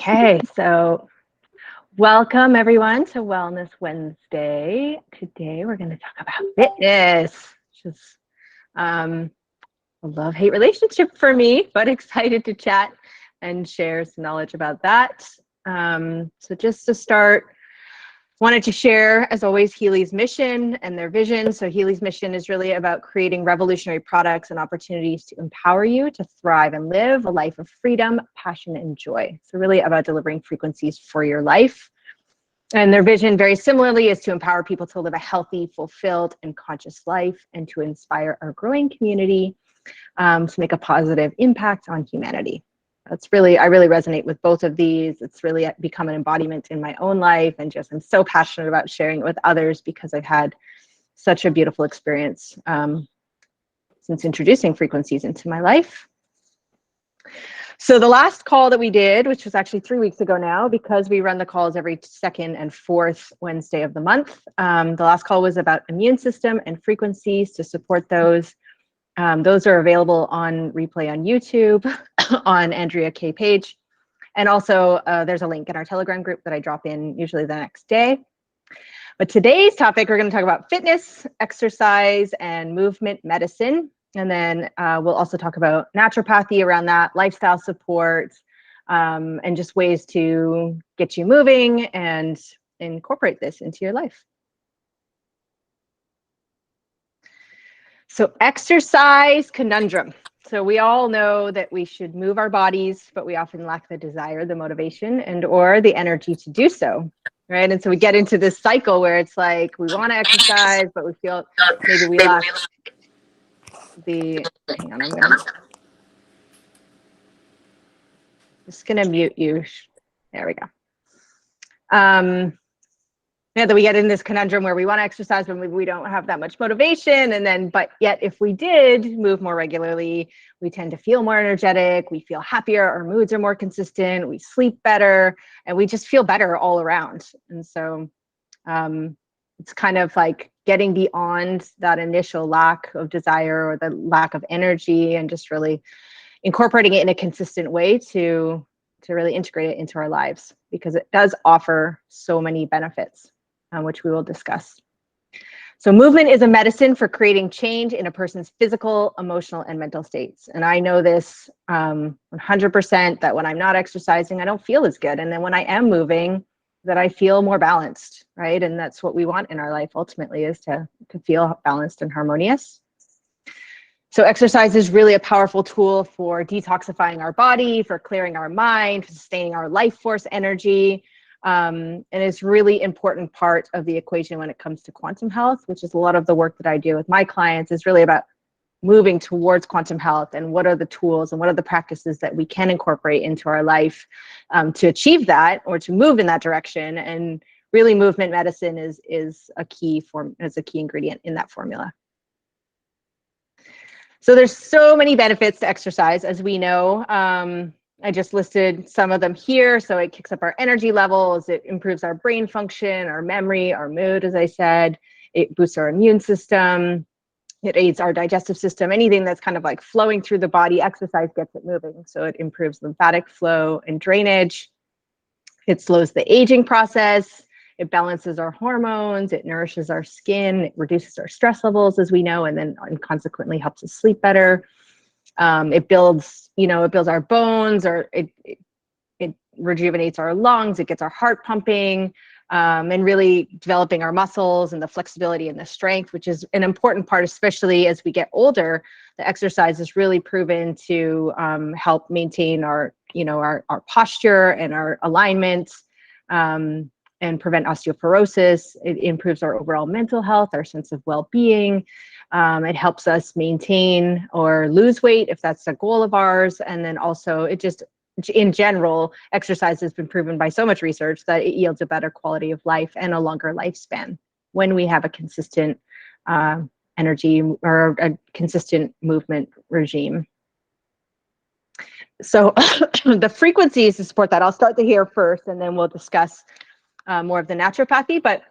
Okay, so welcome everyone to Wellness Wednesday. Today we're going to talk about fitness, which is a love-hate relationship for me, but excited to chat and share some knowledge about that. So just to start, wanted to share, as always, Healy's mission and their vision. So Healy's mission is really about creating revolutionary products and opportunities to empower you to thrive and live a life of freedom, passion, and joy. So really about delivering frequencies for your life. And their vision, very similarly, is to empower people to live a healthy, fulfilled, and conscious life, and to inspire our growing community to make a positive impact on humanity. I really resonate with both of these. It's really become an embodiment in my own life, and just I'm so passionate about sharing it with others because I've had such a beautiful experience since introducing frequencies into my life. So the last call that we did, which was actually 3 weeks ago now, because we run the calls every second and fourth Wednesday of the month, the last call was about immune system and frequencies to support those. Those are available on replay on YouTube, on Andrea K page. And also there's a link in our Telegram group that I drop in usually the next day. But today's topic, we're going to talk about fitness, exercise, and movement medicine. And then we'll also talk about naturopathy around that, lifestyle support, and just ways to get you moving and incorporate this into your life. So exercise conundrum. So we all know that we should move our bodies, but we often lack the desire, the motivation, and or the energy to do so, right? And so we get into this cycle where it's like we want to exercise, but we feel maybe we lack the, hang on, I'm just gonna mute you. There we go. Yeah, that we get in this conundrum where we want to exercise, but we don't have that much motivation. And then, but yet if we did move more regularly, we tend to feel more energetic, we feel happier, our moods are more consistent, we sleep better, and we just feel better all around. And so it's kind of like getting beyond that initial lack of desire or the lack of energy and just really incorporating it in a consistent way to really integrate it into our lives, because it does offer so many benefits, which we will discuss. So movement is a medicine for creating change in a person's physical, emotional, and mental states. And I know this 100% that when I'm not exercising, I don't feel as good. And then when I am moving, that I feel more balanced, right? And that's what we want in our life ultimately, is to feel balanced and harmonious. So exercise is really a powerful tool for detoxifying our body, for clearing our mind, for sustaining our life force energy. And it's really important part of the equation when it comes to quantum health, which is a lot of the work that I do with my clients, is really about moving towards quantum health and what are the tools and what are the practices that we can incorporate into our life to achieve that, or to move in that direction. And really movement medicine is a key ingredient in that formula. So there's so many benefits to exercise, as we know. I just listed some of them here. So it kicks up our energy levels, it improves our brain function, our memory, our mood, as I said. It boosts our immune system. It aids our digestive system. Anything that's kind of like flowing through the body, exercise gets it moving. So it improves lymphatic flow and drainage. It slows the aging process. It balances our hormones, it nourishes our skin, it reduces our stress levels, as we know, and consequently helps us sleep better. It builds our bones, or it rejuvenates our lungs, it gets our heart pumping, and really developing our muscles and the flexibility and the strength, which is an important part, especially as we get older. The exercise is really proven to help maintain our posture and our alignment, and prevent osteoporosis. It improves our overall mental health, our sense of well-being. It helps us maintain or lose weight if that's a goal of ours. And then also in general, exercise has been proven by so much research that it yields a better quality of life and a longer lifespan when we have a consistent energy or a consistent movement regime. So the frequencies to support that, I'll start here first, and then we'll discuss more of the naturopathy. But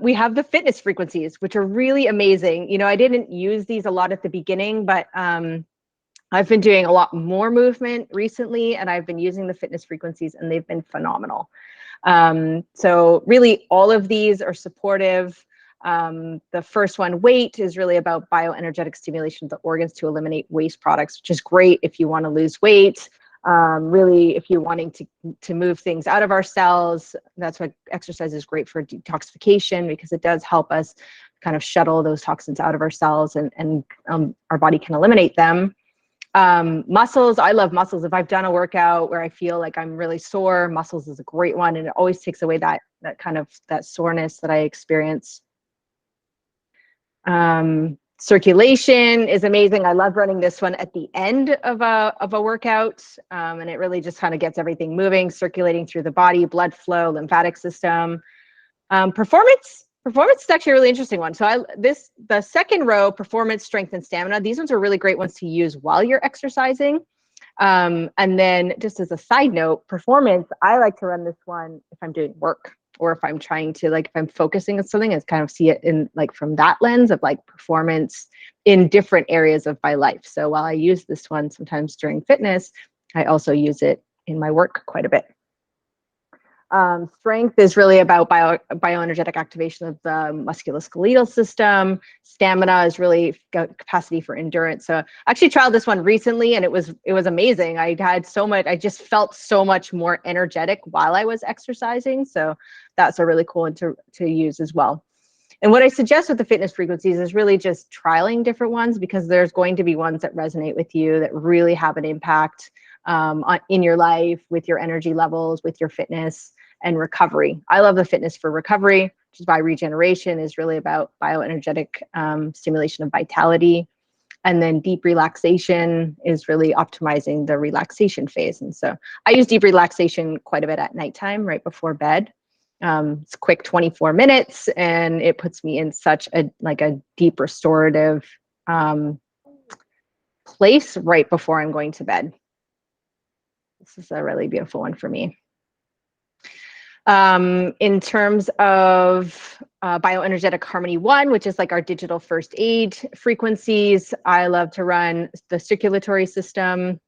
we have the fitness frequencies, which are really amazing. I didn't use these a lot at the beginning, but I've been doing a lot more movement recently, and I've been using the fitness frequencies, and they've been phenomenal. So really all of these are supportive. The first one, weight, is really about bioenergetic stimulation of the organs to eliminate waste products, which is great if you want to lose weight. Really, if you're wanting to move things out of our cells, that's what exercise is great for, detoxification, because it does help us kind of shuttle those toxins out of our cells, and our body can eliminate them. Muscles, I love muscles. If I've done a workout where I feel like I'm really sore, muscles is a great one, and it always takes away that kind of that soreness that I experience. Circulation is amazing. I love running this one at the end of a workout, and it really just kind of gets everything moving, circulating through the body, blood flow, lymphatic system. Performance is actually a really interesting one. So the second row, performance, strength, and stamina, these ones are really great ones to use while you're exercising. And then just as a side note, performance, I like to run this one if I'm doing work, or if I'm trying to, like, if I'm focusing on something, and kind of see it in, like, from that lens of like performance in different areas of my life. So while I use this one sometimes during fitness, I also use it in my work quite a bit. Strength is really about bioenergetic activation of the musculoskeletal system. Stamina is really capacity for endurance. So I actually tried this one recently, and it was amazing. I just felt so much more energetic while I was exercising. So that's a really cool one to use as well. And what I suggest with the fitness frequencies is really just trialing different ones, because there's going to be ones that resonate with you, that really have an impact in your life, with your energy levels, with your fitness and recovery. I love the fitness for recovery, which is why regeneration is really about bioenergetic stimulation of vitality. And then deep relaxation is really optimizing the relaxation phase. And so I use deep relaxation quite a bit at nighttime, right before bed. It's quick, 24 minutes, and it puts me in such a deep restorative place right before I'm going to bed. This is a really beautiful one for me. In terms of bioenergetic harmony 1, which is like our digital first aid frequencies, I love to run the circulatory system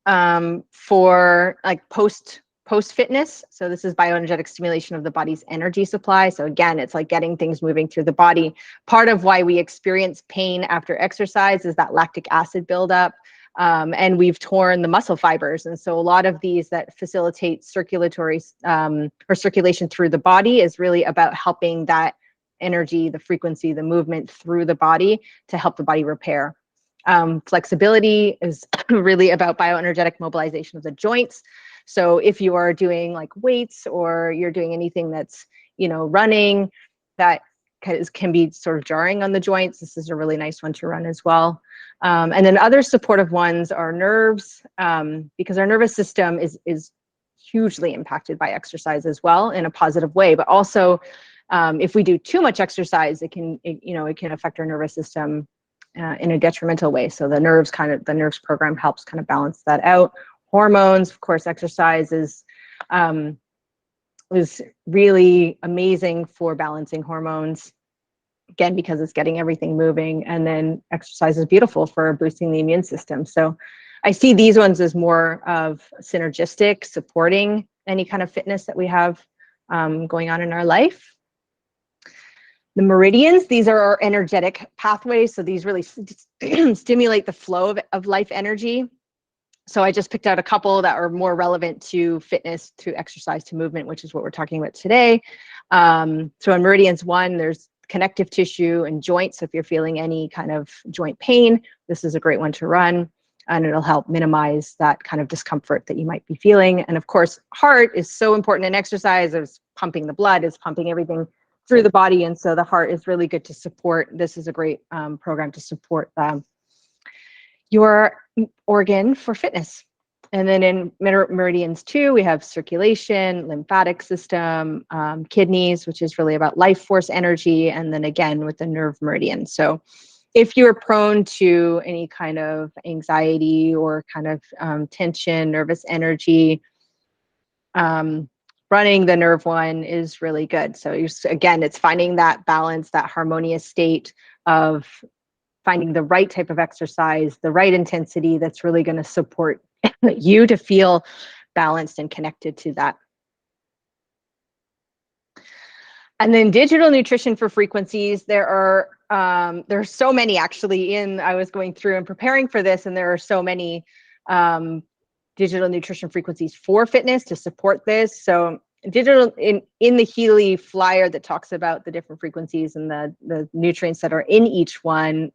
for like post fitness. So this is bioenergetic stimulation of the body's energy supply. So again, it's like getting things moving through the body. Part of why we experience pain after exercise is that lactic acid buildup. And we've torn the muscle fibers. And so a lot of these that facilitate circulatory or circulation through the body is really about helping that energy, the frequency, the movement through the body to help the body repair. Flexibility is really about bioenergetic mobilization of the joints. So if you are doing like weights, or you're doing anything that's, running, that can be sort of jarring on the joints, this is a really nice one to run as well. And then other supportive ones are nerves, because our nervous system is hugely impacted by exercise as well, in a positive way. But also, if we do too much exercise, it can affect our nervous system in a detrimental way. So the nerves program helps kind of balance that out. Hormones, of course, exercise is really amazing for balancing hormones, again, because it's getting everything moving. And then exercise is beautiful for boosting the immune system. So I see these ones as more of synergistic, supporting any kind of fitness that we have going on in our life. The meridians, these are our energetic pathways. So these really stimulate the flow of life energy. So I just picked out a couple that are more relevant to fitness, to exercise, to movement, which is what we're talking about today. So in meridians 1, there's connective tissue and joints. So if you're feeling any kind of joint pain, this is a great one to run, and it'll help minimize that kind of discomfort that you might be feeling. And of course, heart is so important in exercise. It's pumping the blood, it's pumping everything through the body. And so the heart is really good to support. This is a great program to support your organ for fitness. And then in meridians 2, we have circulation, lymphatic system, kidneys, which is really about life force energy. And then again, with the nerve meridian. So if you're prone to any kind of anxiety or kind of tension, nervous energy, running the nerve one is really good. So again, it's finding that balance, that harmonious state of finding the right type of exercise, the right intensity that's really going to support you to feel balanced and connected to that. And then digital nutrition for frequencies, there's so many actually. I was going through and preparing for this, and there are so many digital nutrition frequencies for fitness to support this. So digital in the Healy flyer that talks about the different frequencies and the nutrients that are in each one,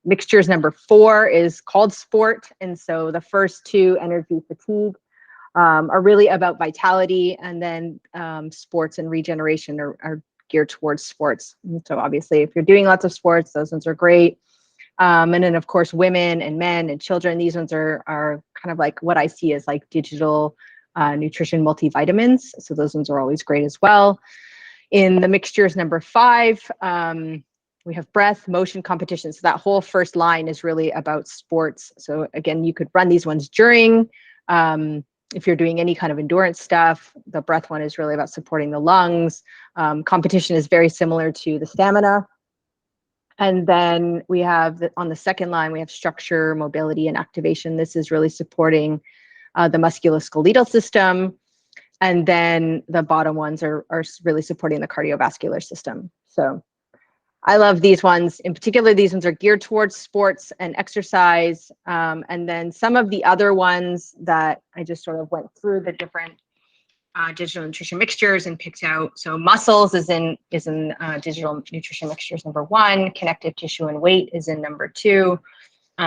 mixtures number 4 is called sport. And so the first 2, energy, fatigue, are really about vitality, and then sports and regeneration are geared towards sports. And so obviously if you're doing lots of sports, those ones are great. And then of course, women and men and children, these ones are kind of like what I see as like digital nutrition multivitamins. So those ones are always great as well. In the mixtures number 5, we have breath, motion, competition. So that whole first line is really about sports. So again, you could run these ones during, if you're doing any kind of endurance stuff. The breath one is really about supporting the lungs. Competition is very similar to the stamina. And then we have on the second line, we have structure, mobility, and activation. This is really supporting the musculoskeletal system. And then the bottom ones are really supporting the cardiovascular system. So I love these ones. In particular, these ones are geared towards sports and exercise. And then some of the other ones that I just sort of went through the different digital nutrition mixtures and picked out. So muscles is in digital nutrition mixtures number 1. Connective tissue and weight is in number 2.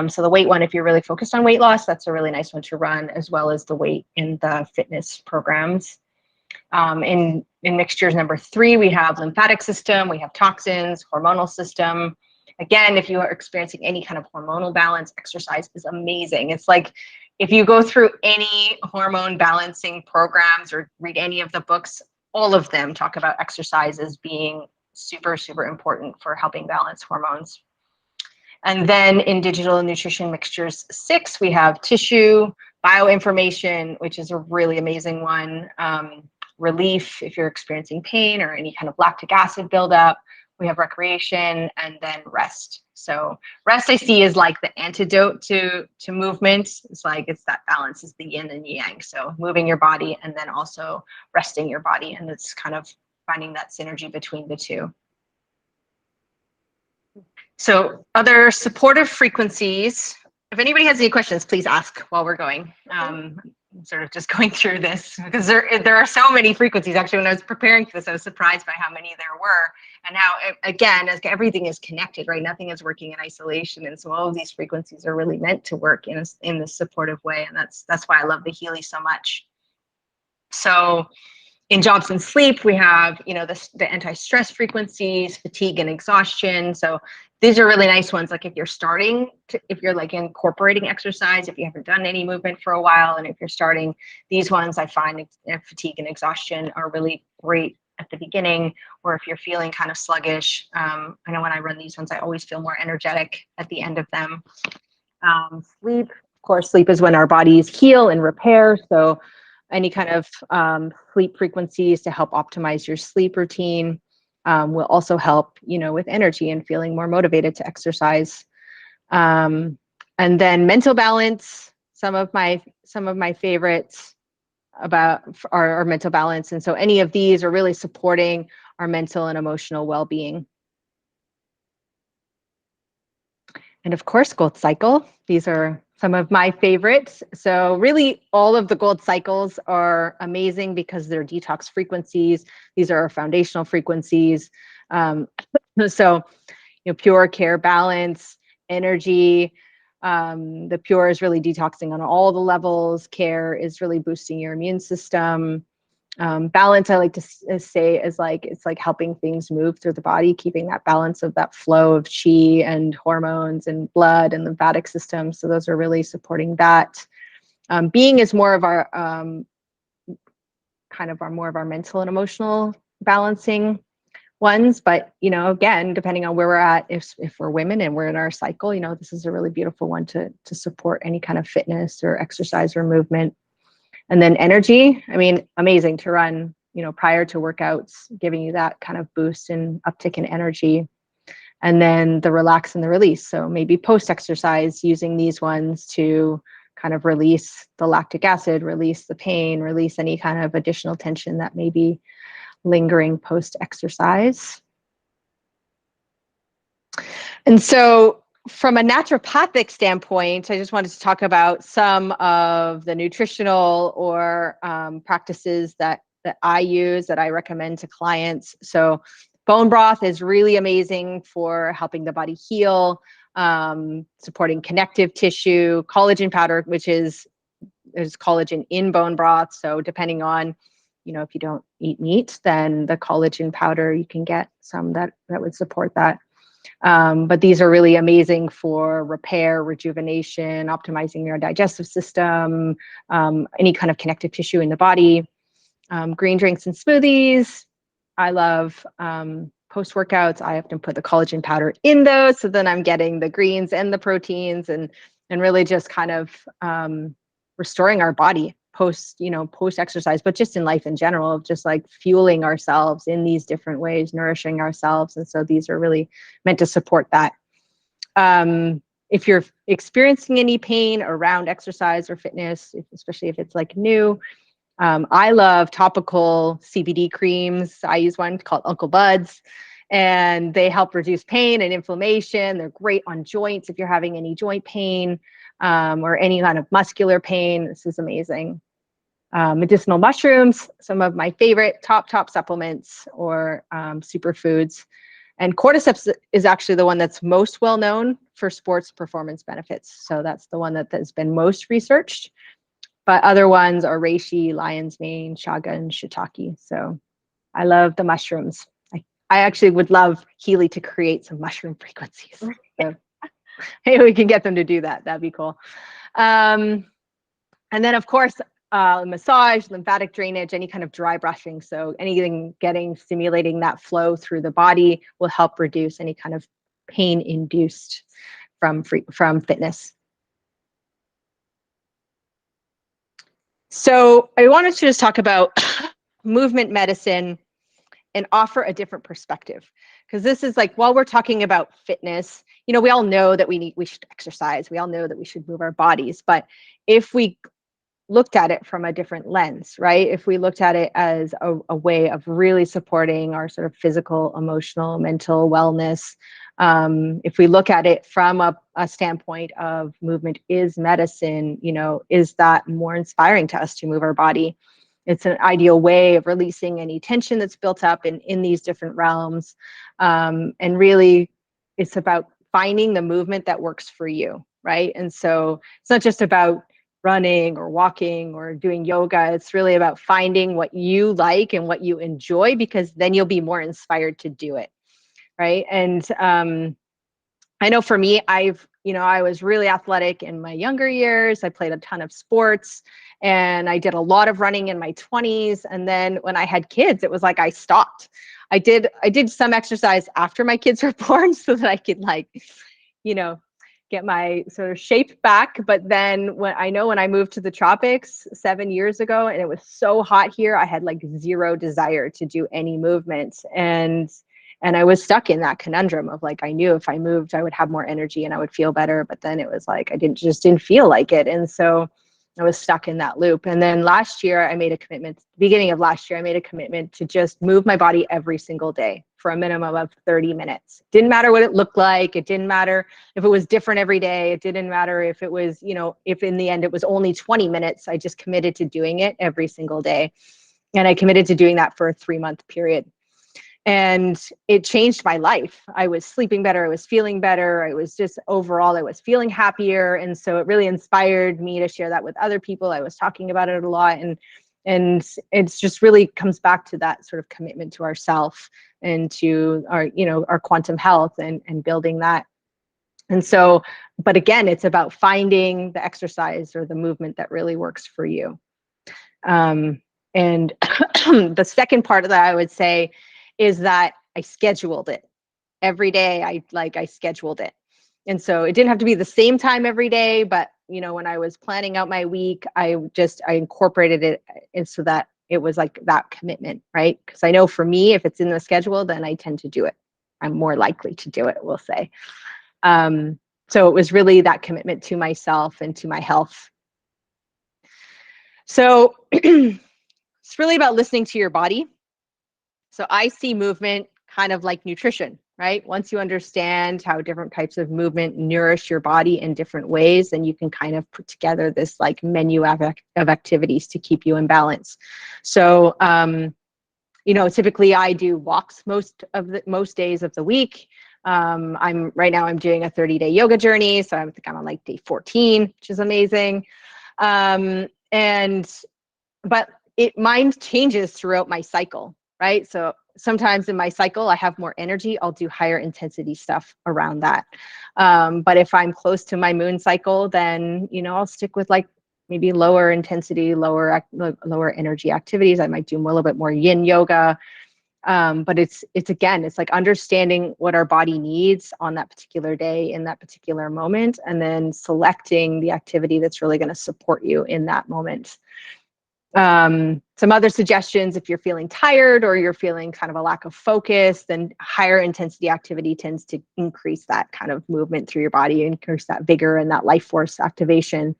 So the weight one, if you're really focused on weight loss, that's a really nice one to run, as well as the weight in the fitness programs. In mixtures number 3, we have lymphatic system, we have toxins, hormonal system. Again, if you are experiencing any kind of hormonal balance, exercise is amazing. It's like if you go through any hormone balancing programs or read any of the books, all of them talk about exercise as being super, super important for helping balance hormones. And then in digital nutrition mixtures 6, we have tissue, bioinformation, which is a really amazing one. Relief, if you're experiencing pain or any kind of lactic acid buildup. We have recreation, and then rest. So rest I see is like the antidote to movement. It's that balance, is the yin and yang. So moving your body and then also resting your body. And it's kind of finding that synergy between the two. So other supportive frequencies, if anybody has any questions, please ask while we're going. I'm sort of just going through this because there are so many frequencies. Actually, when I was preparing for this, I was surprised by how many there were, and how, again, as everything is connected, right? Nothing is working in isolation. And so all of these frequencies are really meant to work in this supportive way. And that's why I love the Healy so much. So in jobs and sleep, we have, the anti-stress frequencies, fatigue and exhaustion. So these are really nice ones. Like if you're like incorporating exercise, if you haven't done any movement for a while, and if you're starting, these ones I find fatigue and exhaustion are really great at the beginning, or if you're feeling kind of sluggish. I know when I run these ones, I always feel more energetic at the end of them. Sleep, of course, sleep is when our bodies heal and repair. So any kind of sleep frequencies to help optimize your sleep routine will also help, with energy and feeling more motivated to exercise. And then mental balance, some of my favorites about our mental balance. And so any of these are really supporting our mental and emotional well-being. And of course, Gold Cycle. These are some of my favorites. So really all of the Gold Cycles are amazing because they're detox frequencies. These are our foundational frequencies. So, pure, care, balance, energy. The pure is really detoxing on all the levels. Care is really boosting your immune system. Balance, I like to say, is it's like helping things move through the body, keeping that balance of that flow of chi and hormones and blood and lymphatic system. So those are really supporting that. Being is more of our more of our mental and emotional balancing ones. But again, depending on where we're at, if we're women and we're in our cycle, this is a really beautiful one to support any kind of fitness or exercise or movement. And then energy, amazing to run, prior to workouts, giving you that kind of boost and uptick in energy. And then the relax and the release. So maybe post-exercise, using these ones to kind of release the lactic acid, release the pain, release any kind of additional tension that may be lingering post-exercise. And so from a naturopathic standpoint, I just wanted to talk about some of the nutritional or practices that I use, that I recommend to clients. So bone broth is really amazing for helping the body heal, supporting connective tissue. Collagen powder, which is, there's collagen in bone broth. So depending on, if you don't eat meat, then the collagen powder, you can get some that would support that. But these are really amazing for repair, rejuvenation, optimizing your digestive system, any kind of connective tissue in the body. Green drinks and smoothies. I love post-workouts. I often put the collagen powder in those, so then I'm getting the greens and the proteins, and really just kind of restoring our body post-exercise, but just in life in general, just like fueling ourselves in these different ways, nourishing ourselves. And so these are really meant to support that. If you're experiencing any pain around exercise or fitness, especially if it's like new, I love topical CBD creams. I use one called Uncle Bud's, and they help reduce pain and inflammation. They're great on joints if you're having any joint pain, or any kind of muscular pain. This is amazing. Medicinal mushrooms, some of my favorite top supplements or superfoods. And cordyceps is actually the one that's most well known for sports performance benefits. So that's the one that has been most researched. But other ones are reishi, lion's mane, chaga, and shiitake. So I love the mushrooms. I actually would love Healy to create some mushroom frequencies. So maybe we can get them to do that. That'd be cool. And then, of course, massage, lymphatic drainage, any kind of dry brushing. So anything stimulating that flow through the body will help reduce any kind of pain induced from fitness. So I wanted to just talk about movement medicine and offer a different perspective, because this is like, while we're talking about fitness, we all know that we should exercise. We all know that we should move our bodies. But if we looked at it from a different lens, right? If we looked at it as a way of really supporting our sort of physical, emotional, mental wellness, if we look at it from a standpoint of movement is medicine, is that more inspiring to us to move our body? It's an ideal way of releasing any tension that's built up in these different realms. And really, it's about finding the movement that works for you, right? And so it's not just about running or walking or doing yoga. It's really about finding what you like and what you enjoy, because then you'll be more inspired to do it, right? And I know for me, I was really athletic in my younger years. I played a ton of sports, and I did a lot of running in my 20s. And then when I had kids, it was like I stopped. I did some exercise after my kids were born so that I could get my sort of shape back. But then when I moved to the tropics 7 years ago, and it was so hot here, I had like zero desire to do any movement. And I was stuck in that conundrum of like, I knew if I moved, I would have more energy and I would feel better. But then it was like, I didn't feel like it. And so I was stuck in that loop. And then beginning of last year, I made a commitment to just move my body every single day for a minimum of 30 minutes. Didn't matter what it looked like. It didn't matter if it was different every day. It didn't matter if it was, if in the end it was only 20 minutes. I just committed to doing it every single day. And I committed to doing that for a 3-month period. And it changed my life. I was sleeping better. I was feeling better. I was feeling happier. And so it really inspired me to share that with other people. I was talking about it a lot. And it's just really comes back to that sort of commitment to ourself and to our quantum health and building that. And so, but again, it's about finding the exercise or the movement that really works for you. And the second part of that, I would say, is that I scheduled it every day. I scheduled it. And so it didn't have to be the same time every day, but when I was planning out my week, I incorporated it and so that it was like that commitment, right? Because I know for me, if it's in the schedule, then I tend to do it. I'm more likely to do it, we'll say. So it was really that commitment to myself and to my health. So it's really about listening to your body. So I see movement kind of like nutrition, right? Once you understand how different types of movement nourish your body in different ways, then you can kind of put together this like menu of activities to keep you in balance. So, you know, typically I do walks most days of the week. Right now I'm doing a 30-day yoga journey. So I think I'm on like day 14, which is amazing. But mine changes throughout my cycle, right? So sometimes in my cycle, I have more energy. I'll do higher intensity stuff around that. But if I'm close to my moon cycle, then, you know, I'll stick with like maybe lower intensity, lower energy activities. I might do a little bit more yin yoga. But it's like understanding what our body needs on that particular day in that particular moment, and then selecting the activity that's really going to support you in that moment. Some other suggestions: if you're feeling tired or you're feeling kind of a lack of focus, then higher intensity activity tends to increase that kind of movement through your body, increase that vigor and that life force activation.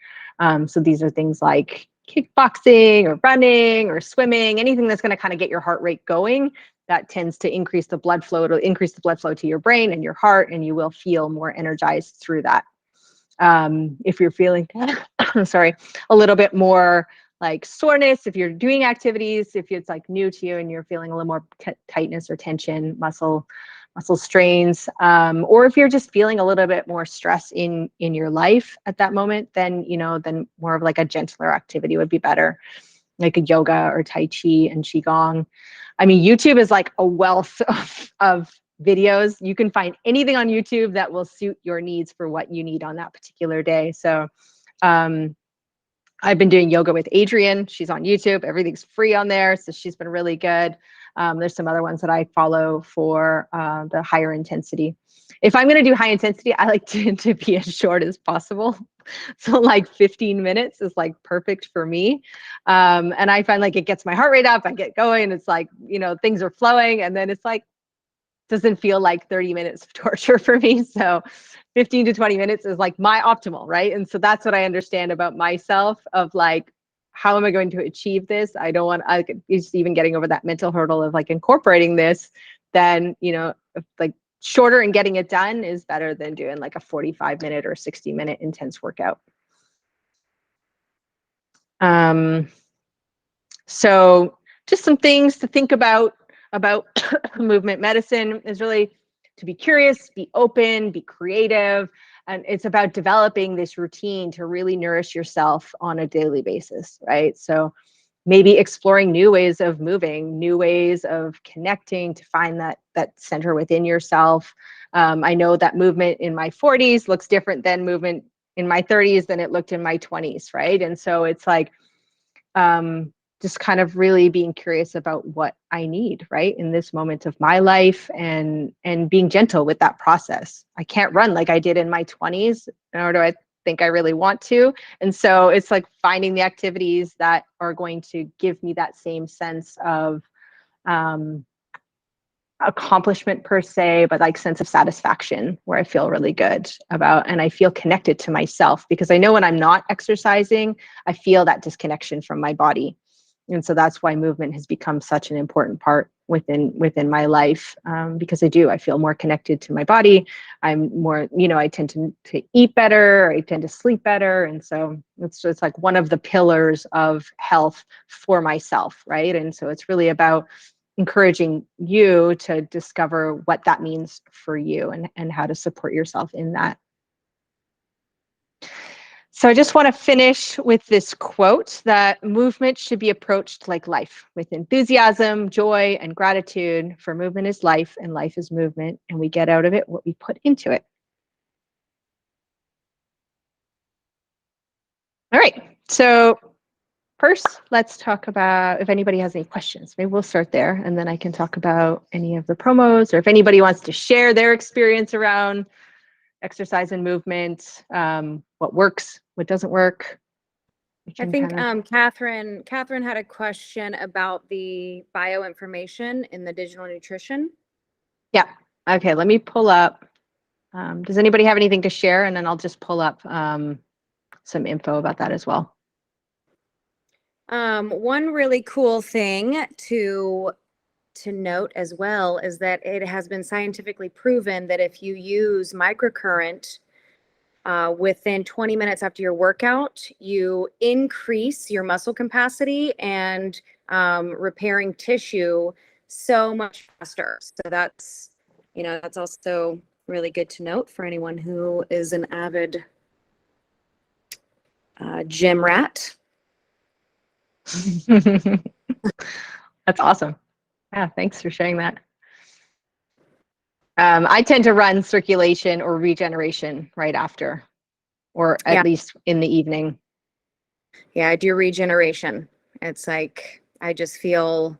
So these are things like kickboxing or running or swimming, anything that's going to kind of get your heart rate going. That tends to increase the blood flow. It'll increase the blood flow to your brain and your heart, and you will feel more energized through that. If you're feeling, sorry, a little bit more like soreness, if you're doing activities, if it's like new to you and you're feeling a little more tightness or tension, muscle strains, or if you're just feeling a little bit more stress in your life at that moment, then, you know, then more of like a gentler activity would be better, like a yoga or Tai Chi and Qigong. I mean, YouTube is like a wealth of videos. You can find anything on YouTube that will suit your needs for what you need on that particular day. So, I've been doing yoga with Adrienne. She's on YouTube. Everything's free on there. So she's been really good. There's some other ones that I follow for the higher intensity. If I'm going to do high intensity, I like to be as short as possible. So like 15 minutes is like perfect for me. And I find like it gets my heart rate up. I get going. It's like, you know, things are flowing. And then it's like, doesn't feel like 30 minutes of torture for me. So 15 to 20 minutes is like my optimal, right? And so that's what I understand about myself of like, how am I going to achieve this? I don't want, just even getting over that mental hurdle of like incorporating this, then, you know, like shorter and getting it done is better than doing like a 45-minute or 60-minute intense workout. So just some things to think about movement medicine is really to be curious, be open, be creative. And it's about developing this routine to really nourish yourself on a daily basis, right? So maybe exploring new ways of moving, new ways of connecting to find that center within yourself. I know that movement in my 40s looks different than movement in my 30s than it looked in my 20s, right? And so it's like, just kind of really being curious about what I need, right, in this moment of my life, and being gentle with that process. I can't run like I did in my 20s, nor do I think I really want to. And so it's like finding the activities that are going to give me that same sense of accomplishment per se, but like sense of satisfaction where I feel really good about, and I feel connected to myself, because I know when I'm not exercising, I feel that disconnection from my body. And so that's why movement has become such an important part within my life, because I feel more connected to my body. I'm more, you know, I tend to eat better, I tend to sleep better. And so it's just like one of the pillars of health for myself, right? And so it's really about encouraging you to discover what that means for you, and how to support yourself in that. So I just want to finish with this quote that movement should be approached like life, with enthusiasm, joy, and gratitude, for movement is life and life is movement, and we get out of it what we put into it. All right. So first, let's talk about if anybody has any questions. Maybe we'll start there, and then I can talk about any of the promos, or if anybody wants to share their experience around exercise and movement, what works, what doesn't work. I think Catherine had a question about the bioinformation in the digital nutrition. Yeah. Okay, let me pull up. Does anybody have anything to share? And then I'll just pull up some info about that as well. One really cool thing to note as well is that it has been scientifically proven that if you use microcurrent within 20 minutes after your workout, you increase your muscle capacity and repairing tissue so much faster. So that's, that's also really good to note for anyone who is an avid gym rat. That's awesome. Yeah, thanks for sharing that. I tend to run circulation or regeneration right after, or at least in the evening. Yeah, I do regeneration. It's like I just feel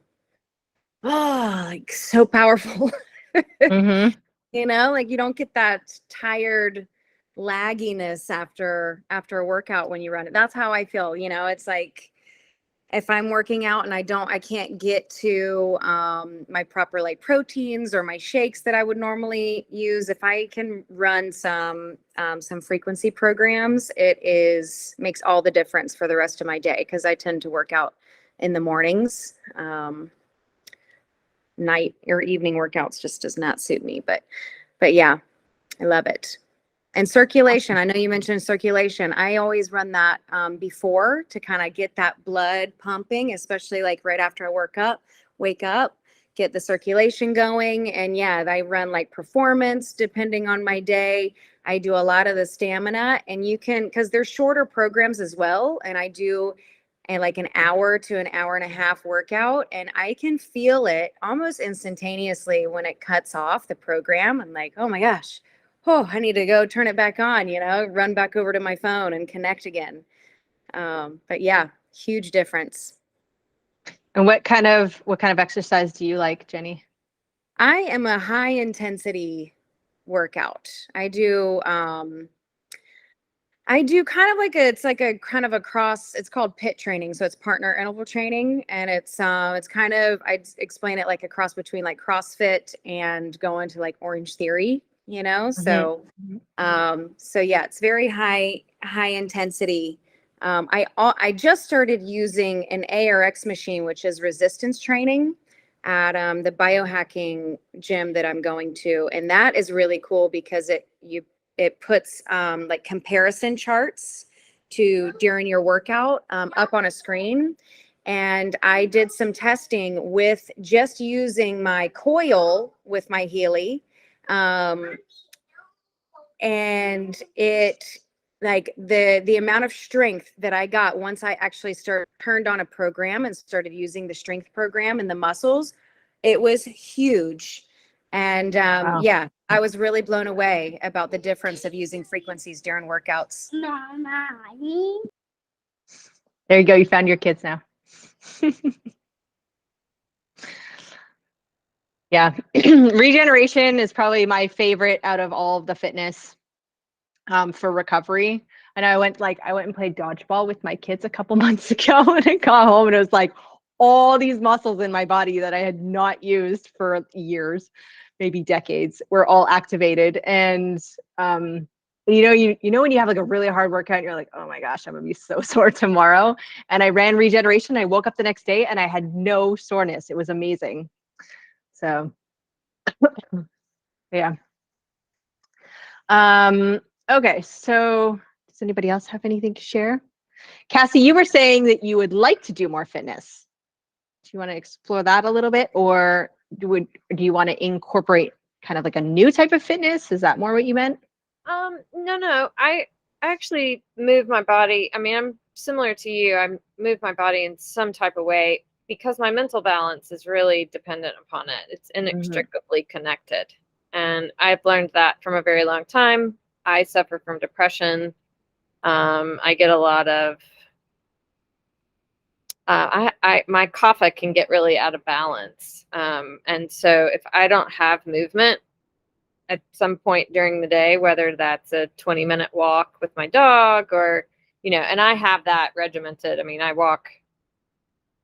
like so powerful. Mm-hmm. Like you don't get that tired lagginess after a workout when you run it. That's how I feel. It's like if I'm working out and I can't get to my proper like proteins or my shakes that I would normally use, if I can run some frequency programs, makes all the difference for the rest of my day, because I tend to work out in the mornings. Night or evening workouts just does not suit me, but yeah, I love it. And circulation, I know you mentioned circulation. I always run that before to kind of get that blood pumping, especially like right after I wake up, get the circulation going. And yeah, I run like performance depending on my day. I do a lot of the stamina, and you can, because they're shorter programs as well. And I do like an hour to an hour and a half workout, and I can feel it almost instantaneously when it cuts off the program. I'm like, oh my gosh, I need to go turn it back on, run back over to my phone and connect again. But yeah, huge difference. And what kind of exercise do you like, Jenny? I am a high intensity workout. I do kind of like it's called pit training. So it's partner interval training, and it's kind of, I'd explain it like a cross between like CrossFit and going to like Orange Theory, So yeah, it's very high intensity. I just started using an ARX machine, which is resistance training, at the biohacking gym that I'm going to, and that is really cool because it puts like comparison charts during your workout up on a screen. And I did some testing with just using my coil with my Healy. And it, like the amount of strength that I got once I actually turned on a program and started using the strength program and the muscles, it was huge. And Wow. yeah, I was really blown away about the difference of using frequencies during workouts. There you go. You found your kids now. Yeah. Regeneration is probably my favorite out of all of the fitness for recovery. And I went and played dodgeball with my kids a couple months ago, and I got home and it was like all these muscles in my body that I had not used for years, maybe decades, were all activated. And you know when you have like a really hard workout and you're like, oh my gosh, I'm gonna be so sore tomorrow. And I ran regeneration. I woke up the next day and I had no soreness. It was amazing. So yeah. Okay, so does anybody else have anything to share? Cassie, you were saying that you would like to do more fitness. Do you want to explore that a little bit, or do you want to incorporate kind of like a new type of fitness? Is that more what you meant? No. I actually move my body. I mean, I'm similar to you. I move my body in some type of way because my mental balance is really dependent upon it. It's inextricably connected. And I've learned that from a very long time. I suffer from depression. I get a lot of my kapha can get really out of balance. And so if I don't have movement at some point during the day, whether that's a 20-minute walk with my dog or, and I have that regimented. I mean, I walk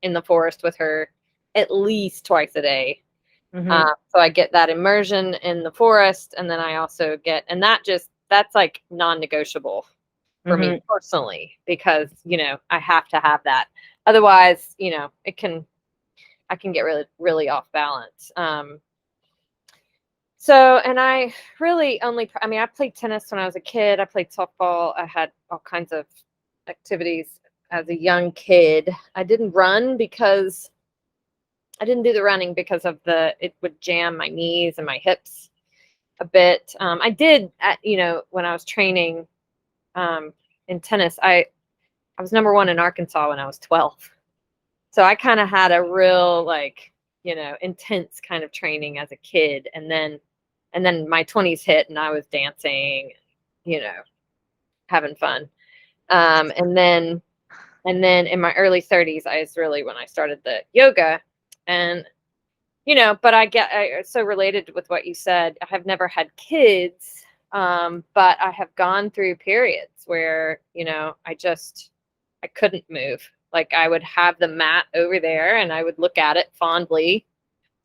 in the forest with her at least twice a day. So I get that immersion in the forest, and then I also get, and that's like non-negotiable for me personally, because, I have to have that. Otherwise, I can get really, really off balance. So, and I really I played tennis when I was a kid. I played softball. I had all kinds of activities as a young kid. I didn't do the running because of it would jam my knees and my hips a bit. I did, when I was training in tennis, I was number one in Arkansas when I was 12. So I kind of had a real, intense kind of training as a kid. And then my 20s hit and I was dancing, having fun. And then in my early 30s, is really when I started the yoga. And, but I so related with what you said. I have never had kids, but I have gone through periods where, I couldn't move. Like, I would have the mat over there and I would look at it fondly,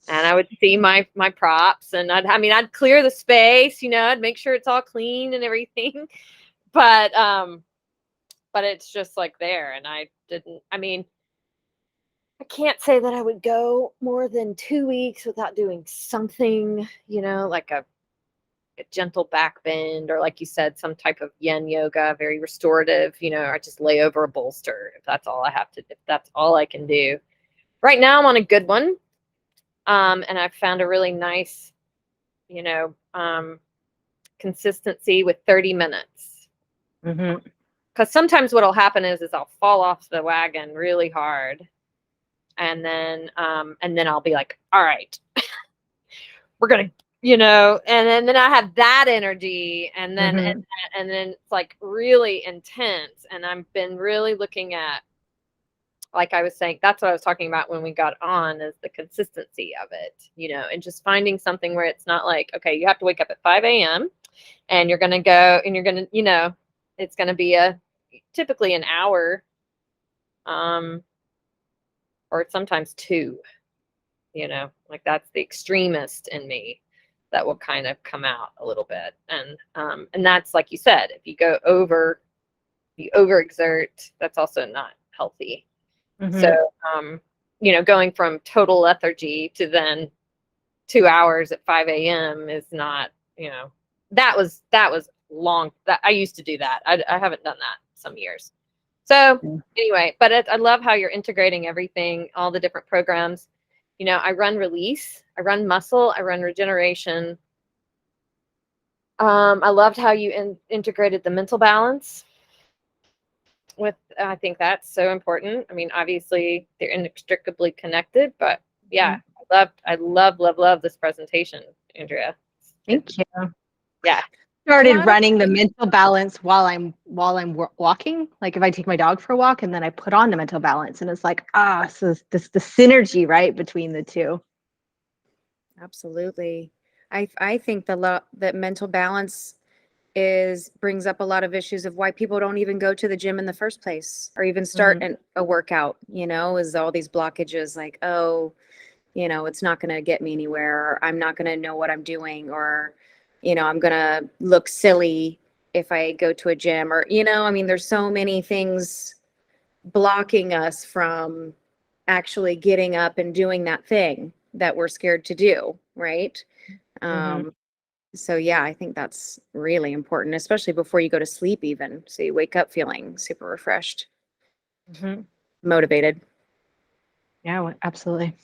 and I would see my props, and I'd clear the space, I'd make sure it's all clean and everything. But it's just like there. And I can't say that I would go more than 2 weeks without doing something, like a gentle back bend, or, like you said, some type of yin yoga, very restorative, I just lay over a bolster if that's all if that's all I can do. Right now I'm on a good one. And I've found a really nice, consistency with 30 minutes. Because sometimes what'll happen is I'll fall off the wagon really hard. And then I'll be like, all right, we're going to, and then I have that energy, and then, and then it's like really intense. And I've been really looking at, like I was saying, that's what I was talking about when we got on, is the consistency of it, and just finding something where it's not like, okay, you have to wake up at 5 a.m. and you're going to go and you're going to, it's going to be typically an hour, or sometimes 2, like that's the extremist in me that will kind of come out a little bit. And that's, like you said, if you overexert, that's also not healthy. So, going from total lethargy to then 2 hours at 5 a.m. is not, that was long. That I used to do that. I haven't done that some years. So anyway, but I love how you're integrating everything, all the different programs. I run release, I run muscle, I run regeneration. I loved how you integrated the mental balance with, I think that's so important. Obviously they're inextricably connected, but yeah, I love this presentation, Andrea. Thank you. Yeah. Started running the mental balance while I'm walking. Like, if I take my dog for a walk and then I put on the mental balance, and it's like, so this the synergy, right, between the two. Absolutely. I think that mental balance brings up a lot of issues of why people don't even go to the gym in the first place, or even start a workout, is all these blockages, like, oh, it's not going to get me anywhere, or I'm not going to know what I'm doing, or, I'm going to look silly if I go to a gym, or, there's so many things blocking us from actually getting up and doing that thing that we're scared to do. Right. So yeah, I think that's really important, especially before you go to sleep even. So you wake up feeling super refreshed, motivated. Yeah, absolutely.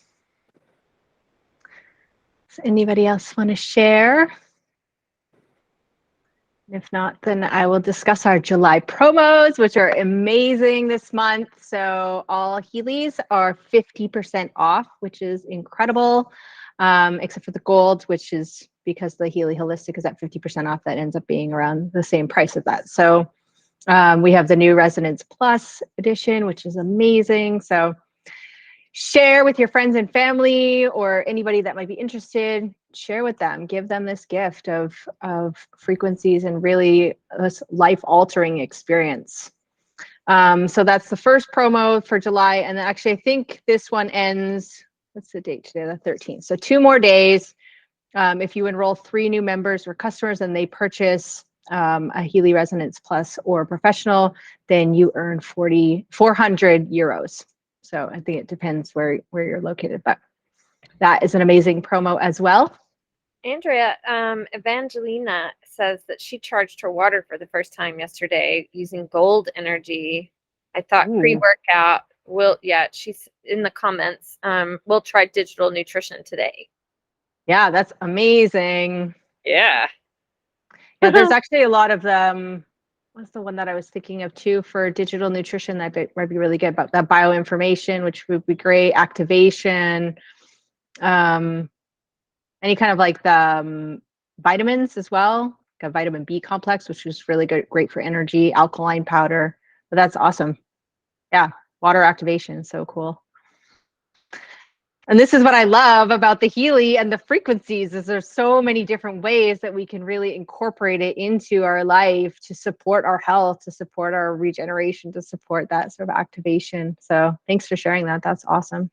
Does anybody else want to share? If not, then I will discuss our July promos, which are amazing this month. So all Healys are 50% off, which is incredible, except for the gold, which is because the Healy Holistic is at 50% off. That ends up being around the same price as that. So we have the new Resonance Plus edition, which is amazing. So share with your friends and family, or anybody that might be interested. Share with them, give them this gift of frequencies and really this life-altering experience. So that's the first promo for July. And actually, I think this one ends what's the date today? The 13th. So 2 more days. If you enroll 3 new members or customers and they purchase a Healy Resonance Plus or Professional, then you earn 400 euros. So I think it depends where you're located, but that is an amazing promo as well. Andrea, Evangelina says that she charged her water for the first time yesterday using Gold Energy. I thought pre-workout she's in the comments. We'll try digital nutrition today. Yeah, that's amazing. Yeah. Yeah, there's actually a lot of what's the one that I was thinking of too for digital nutrition that might be really good, about that bioinformation, which would be great, activation, any kind of like the vitamins as well, like a vitamin B complex, which is really good, great for energy, alkaline powder. But that's awesome. Yeah, water activation, so cool. And this is what I love about the Healy and the frequencies is there's so many different ways that we can really incorporate it into our life to support our health, to support our regeneration, to support that sort of activation. So thanks for sharing that. That's awesome.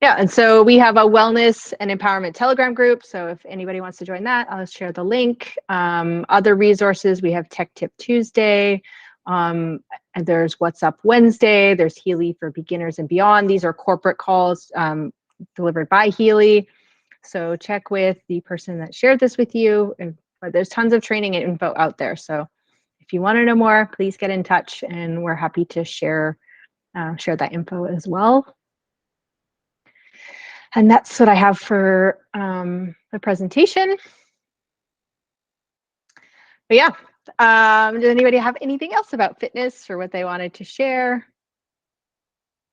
Yeah, and so we have a wellness and empowerment Telegram group. So if anybody wants to join that, I'll share the link. Other resources, we have Tech Tip Tuesday. And there's What's Up Wednesday. There's Healy for Beginners and Beyond. These are corporate calls delivered by Healy. So check with the person that shared this with you. But there's tons of training and info out there. So if you want to know more, please get in touch, and we're happy to share that info as well. And that's what I have for the presentation. But yeah, does anybody have anything else about fitness or what they wanted to share?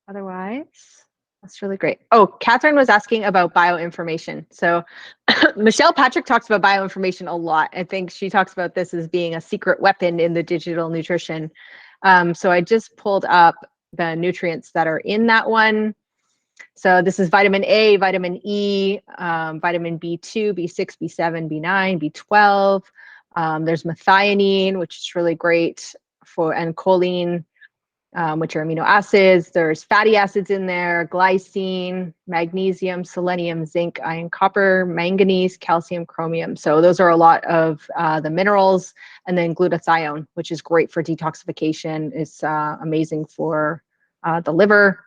Otherwise, that's really great. Oh, Catherine was asking about bioinformation. So Michelle Patrick talks about bioinformation a lot. I think she talks about this as being a secret weapon in the digital nutrition. So I just pulled up the nutrients that are in that one. So this is vitamin A, vitamin E, vitamin B2, B6, B7, B9, B12. There's methionine, which is really great and choline, which are amino acids. There's fatty acids in there, glycine, magnesium, selenium, zinc, iron, copper, manganese, calcium, chromium. So those are a lot of the minerals. And then glutathione, which is great for detoxification. It's amazing for the liver.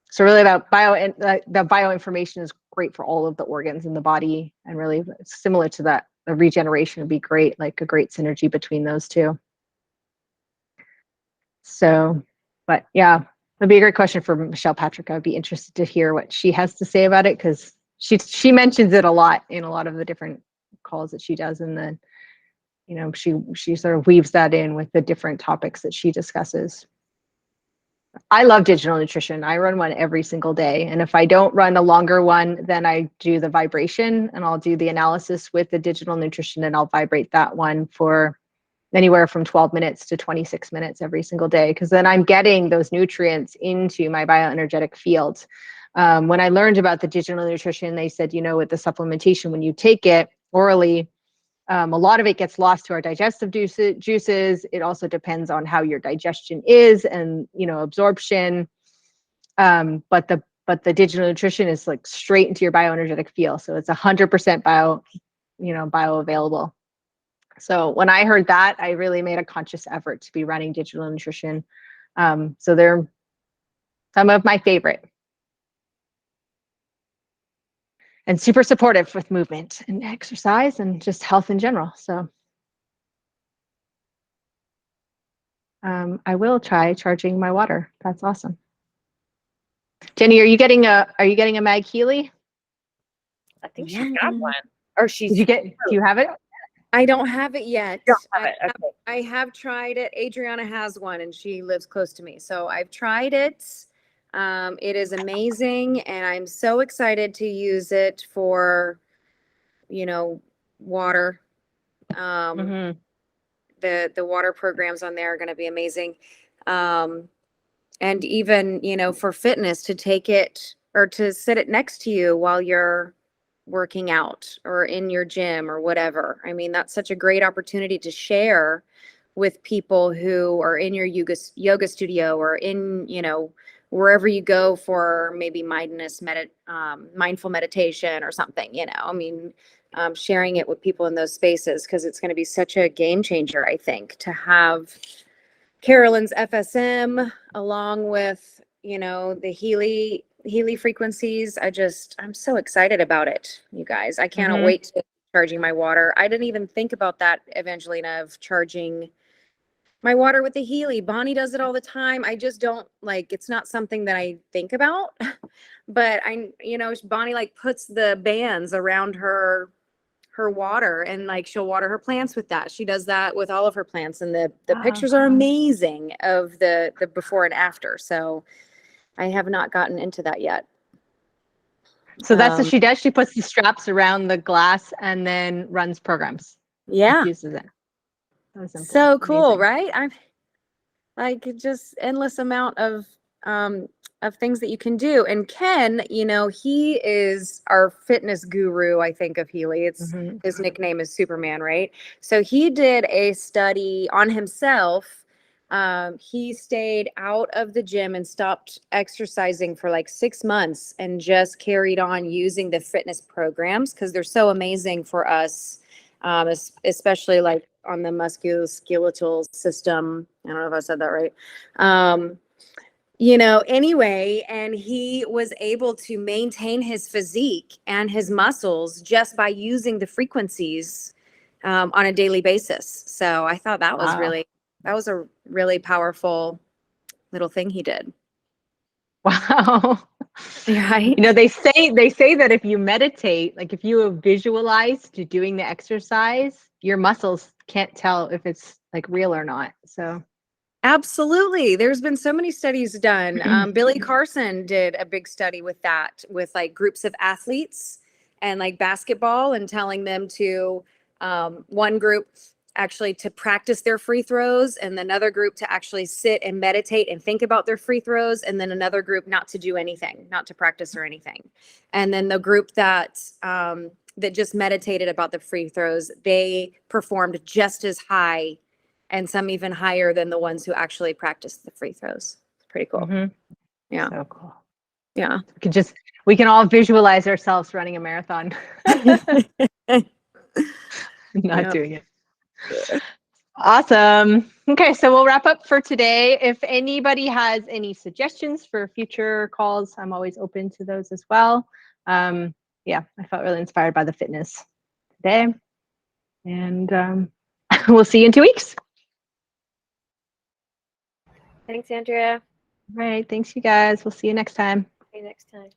So really the bioinformation is great for all of the organs in the body, and really similar to that, the regeneration would be great, like a great synergy between those two. So, but yeah, that'd be a great question for Michelle Patrick. I'd be interested to hear what she has to say about it, because she mentions it a lot in a lot of the different calls that she does, and then she sort of weaves that in with the different topics that she discusses. I love digital nutrition. I run one every single day. And if I don't run a longer one, then I do the vibration, and I'll do the analysis with the digital nutrition, and I'll vibrate that one for anywhere from 12 minutes to 26 minutes every single day, because then I'm getting those nutrients into my bioenergetic field. When I learned about the digital nutrition, they said, with the supplementation, when you take it orally, a lot of it gets lost to our digestive juices. It also depends on how your digestion is and, absorption. But the digital nutrition is like straight into your bioenergetic field. So it's 100% bioavailable. So when I heard that, I really made a conscious effort to be running digital nutrition. So they're some of my favorite. And super supportive with movement and exercise and just health in general. So I will try charging my water. That's awesome. Jenny, are you getting a Mag Healy? I think she got one. Or do you have it? I don't have it yet. Okay. I have tried it. Adriana has one, and she lives close to me. So I've tried it. It is amazing, and I'm so excited to use it for, water. The water programs on there are going to be amazing. And even, for fitness, to take it or to sit it next to you while you're working out or in your gym or whatever. I mean, that's such a great opportunity to share with people who are in your yoga studio or in, you know, wherever you go for maybe mindful meditation or something, you know, I mean, sharing it with people in those spaces, because it's going to be such a game changer, I think, to have Carolyn's FSM along with, you know, the Healy frequencies. I'm so excited about it, you guys. I cannot wait to charging my water. I didn't even think about that, Evangelina, of charging my water with the Healy. Bonnie does it all the time. I just don't like, it's not something that I think about, but you know, Bonnie like puts the bands around her water, and like she'll water her plants with that. She does that with all of her plants, and the pictures are amazing of the before and after. So I have not gotten into that yet. So that's what she does. She puts the straps around the glass and then runs programs. Yeah. Uses it. So cool, right? I'm like, just endless amount of things that you can do. And Ken, you know, he is our fitness guru, I think, of Healy. It's his nickname is Superman, right? So he did a study on himself. He stayed out of the gym and stopped exercising for like 6 months and just carried on using the fitness programs, because they're so amazing for us, especially like on the musculoskeletal system. I don't know if I said that right. You know, anyway, and he was able to maintain his physique and his muscles just by using the frequencies on a daily basis. So I thought that was a really powerful little thing he did. Wow. Right. You know, they say that if you meditate, like if you visualize to doing the exercise, your muscles can't tell if it's like real or not. So absolutely. There's been so many studies done. Billy Carson did a big study with that, with like groups of athletes and like basketball, and telling them to one group actually to practice their free throws, and another group to actually sit and meditate and think about their free throws, and then another group not to do anything, not to practice or anything. And then the group that just meditated about the free throws, they performed just as high and some even higher than the ones who actually practiced the free throws. It's pretty cool. Yeah. So cool. Yeah. We can all visualize ourselves running a marathon. Not doing it. Awesome. Okay, so we'll wrap up for today. If anybody has any suggestions for future calls, I'm always open to those as well. Yeah, I felt really inspired by the fitness today. And we'll see you in 2 weeks. Thanks, Andrea. All right. Thanks, you guys. We'll see you next time. See you next time.